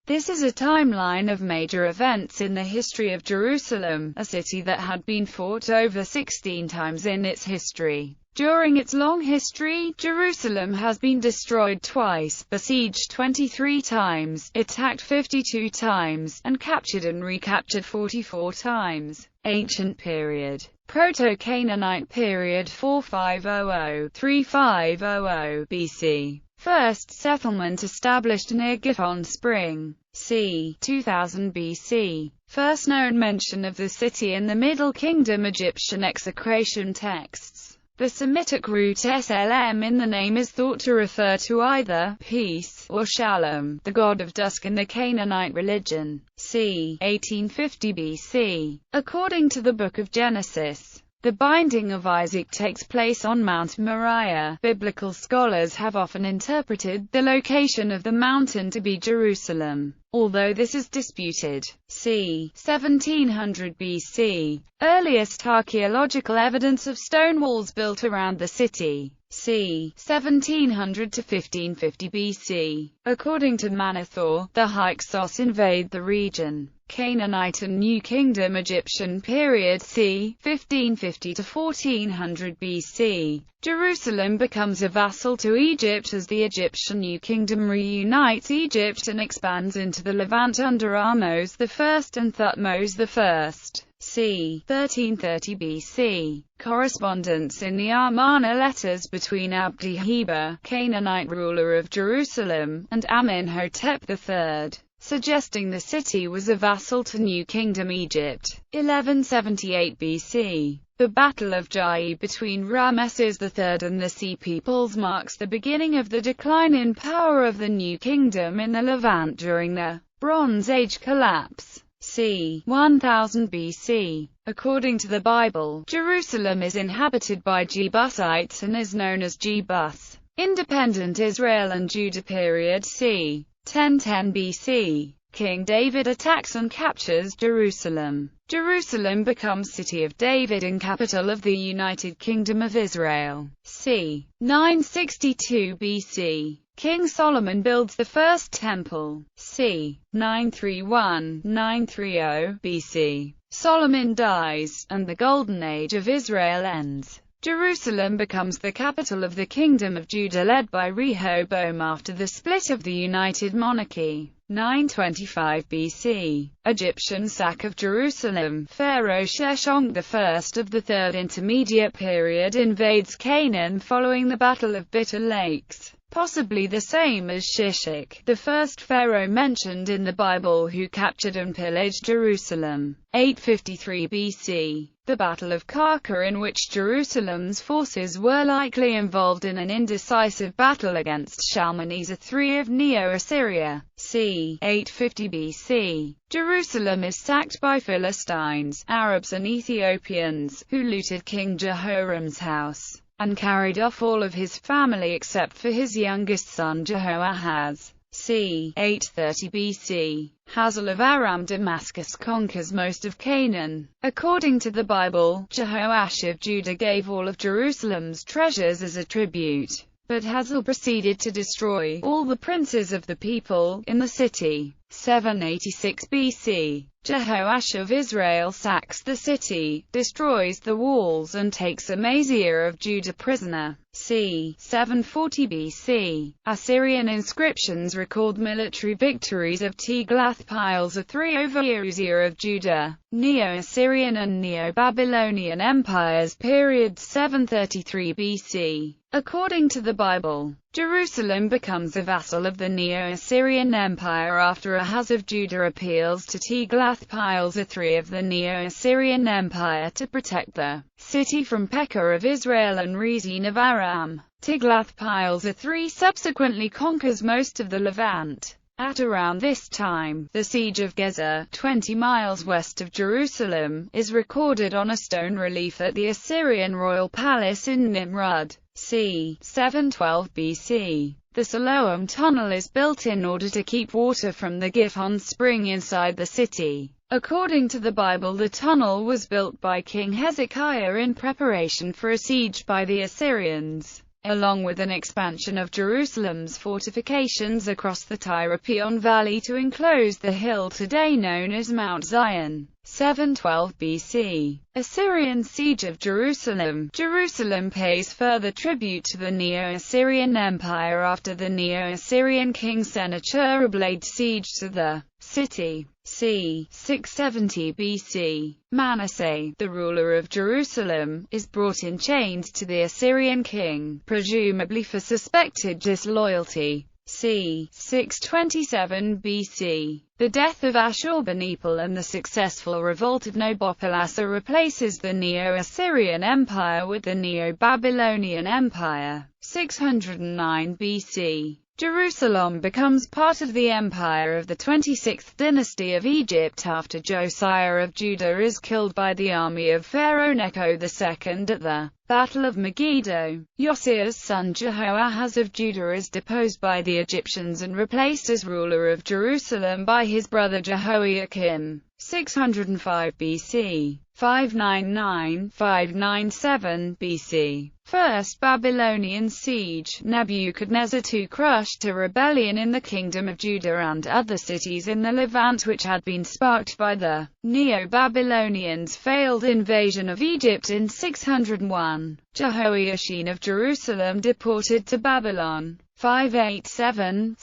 This is a timeline of major events in the history of Jerusalem, a city that had been fought over 16 times in its history. During its long history, Jerusalem has been destroyed twice, besieged 23 times, attacked 52 times, and captured and recaptured 44 times. Ancient period. Proto-Canaanite period 4500–3500 BC. First settlement established near Gihon Spring. c. 2000 BC. First known mention of the city in the Middle Kingdom Egyptian execration texts. The Semitic root slm in the name is thought to refer to either peace or shalom, the god of dusk in the Canaanite religion. c. 1850 BC. According to the Book of Genesis, the binding of Isaac takes place on Mount Moriah. Biblical scholars have often interpreted the location of the mountain to be Jerusalem, although this is disputed. c. 1700 BC. Earliest archaeological evidence of stone walls built around the city. c. 1700 to 1550 BC. According to Manethor, the Hyksos invade the region. Canaanite and New Kingdom Egyptian period c. 1550 to 1400 BC. Jerusalem becomes a vassal to Egypt as the Egyptian New Kingdom reunites Egypt and expands into the Levant under Ahmose I and Thutmose I. c. 1330 BC. Correspondence in the Amarna letters between Abdi-Heba, Canaanite ruler of Jerusalem, and Amenhotep III, suggesting the city was a vassal to New Kingdom Egypt. 1178 BC. The Battle of Jai between Ramesses III and the Sea Peoples marks the beginning of the decline in power of the New Kingdom in the Levant during the Bronze Age collapse. c. 1000 BC. According to the Bible, Jerusalem is inhabited by Jebusites and is known as Jebus. Independent Israel and Judah period c. 1010 BC. King David attacks and captures Jerusalem. Jerusalem becomes City of David and capital of the United Kingdom of Israel. c. 962 BC. King Solomon builds the first temple. c. 931–930 BC. Solomon dies, and the Golden Age of Israel ends. Jerusalem becomes the capital of the Kingdom of Judah led by Rehoboam after the split of the United Monarchy. 925 BC. Egyptian sack of Jerusalem. Pharaoh Sheshonq I of the Third Intermediate Period invades Canaan following the Battle of Bitter Lakes. Possibly the same as Shishak, the first pharaoh mentioned in the Bible who captured and pillaged Jerusalem. 853 BC. The Battle of Karkar, in which Jerusalem's forces were likely involved in an indecisive battle against Shalmaneser III of Neo-Assyria. c. 850 BC. Jerusalem is sacked by Philistines, Arabs and Ethiopians, who looted King Jehoram's house and carried off all of his family except for his youngest son Jehoahaz. c. 830 BC. Hazael of Aram Damascus conquers most of Canaan. According to the Bible, Jehoash of Judah gave all of Jerusalem's treasures as a tribute, but Hazael proceeded to destroy all the princes of the people in the city. 786 BC. Jehoash of Israel sacks the city, destroys the walls and takes Amaziah of Judah prisoner. c. 740 BC. Assyrian inscriptions record military victories of Tiglath-Pileser III over Uzziah of Judah. Neo-Assyrian and Neo-Babylonian empires period 733 BC. According to the Bible, Jerusalem becomes a vassal of the Neo-Assyrian Empire after Ahaz of Judah appeals to Tiglath-Pileser III of the Neo-Assyrian Empire to protect the city from Pekah of Israel and Rezin of Aram. Tiglath-Pileser III subsequently conquers most of the Levant. At around this time, the siege of Gaza, 20 miles west of Jerusalem, is recorded on a stone relief at the Assyrian royal palace in Nimrud. c. 712 BC. The Siloam Tunnel is built in order to keep water from the Gihon spring inside the city. According to the Bible, the tunnel was built by King Hezekiah in preparation for a siege by the Assyrians. along with an expansion of Jerusalem's fortifications across the Tyropoeon Valley to enclose the hill today known as Mount Zion. 712 BC. Assyrian siege of Jerusalem. Jerusalem pays further tribute to the Neo-Assyrian Empire after the Neo-Assyrian king Sennacherib laid siege to the city. c. 670 BC. Manasseh, the ruler of Jerusalem, is brought in chains to the Assyrian king, presumably for suspected disloyalty. c. 627 BC. The death of Ashurbanipal and the successful revolt of Nabopolassar replaces the Neo-Assyrian Empire with the Neo-Babylonian Empire. 609 BC. Jerusalem becomes part of the empire of the 26th dynasty of Egypt after Josiah of Judah is killed by the army of Pharaoh Necho II at the Battle of Megiddo. Josiah's son Jehoahaz of Judah is deposed by the Egyptians and replaced as ruler of Jerusalem by his brother Jehoiakim. 605 BC. 599–597 BC. First Babylonian siege. Nebuchadnezzar II crushed a rebellion in the Kingdom of Judah and other cities in the Levant which had been sparked by the Neo-Babylonians' failed invasion of Egypt in 601. Jehoiachin of Jerusalem deported to Babylon. 587–6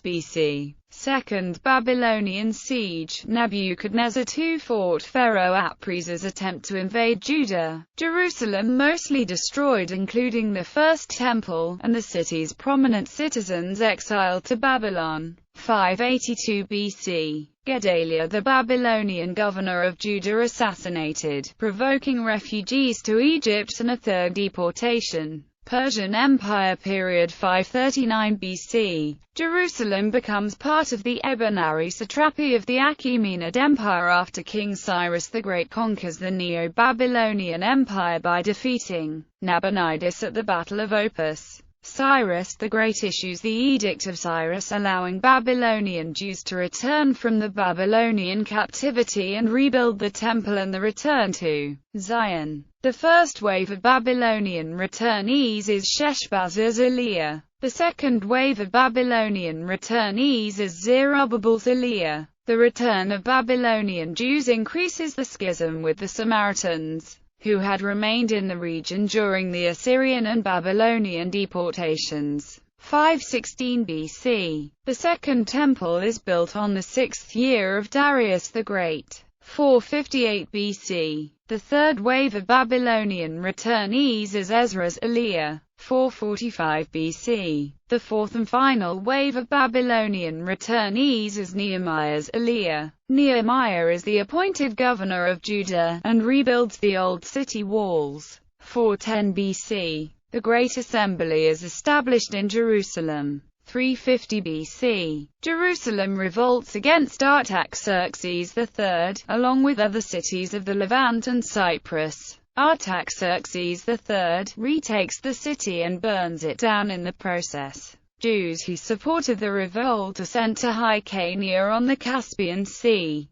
BC. Second Babylonian siege. Nebuchadnezzar II fought Pharaoh Apriz's attempt to invade Judah. Jerusalem mostly destroyed including the First Temple, and the city's prominent citizens exiled to Babylon. 582 BC. Gedalia, the Babylonian governor of Judah, assassinated, provoking refugees to Egypt and a third deportation. Persian Empire period 539 BC. Jerusalem becomes part of the Ebonari satrapy of the Achaemenid Empire after King Cyrus the Great conquers the Neo-Babylonian Empire by defeating Nabonidus at the Battle of Opis. Cyrus the Great issues the Edict of Cyrus allowing Babylonian Jews to return from the Babylonian captivity and rebuild the temple and the return to Zion. The first wave of Babylonian returnees is Sheshbazzar's Eliah. The second wave of Babylonian returnees is Zerubbabel's Eliah. The return of Babylonian Jews increases the schism with the Samaritans, who had remained in the region during the Assyrian and Babylonian deportations. 516 BC. The Second Temple is built on the 6th year of Darius the Great. 458 BC. The third wave of Babylonian returnees is Ezra's Eliah. 445 BC. The fourth and final wave of Babylonian returnees is Nehemiah's Eliah. Nehemiah is the appointed governor of Judah, and rebuilds the old city walls. 410 BC. The Great Assembly is established in Jerusalem. 350 BC. Jerusalem revolts against Artaxerxes III, along with other cities of the Levant and Cyprus. Artaxerxes III retakes the city and burns it down in the process. Jews who supported the revolt are sent to Hyrcania on the Caspian Sea.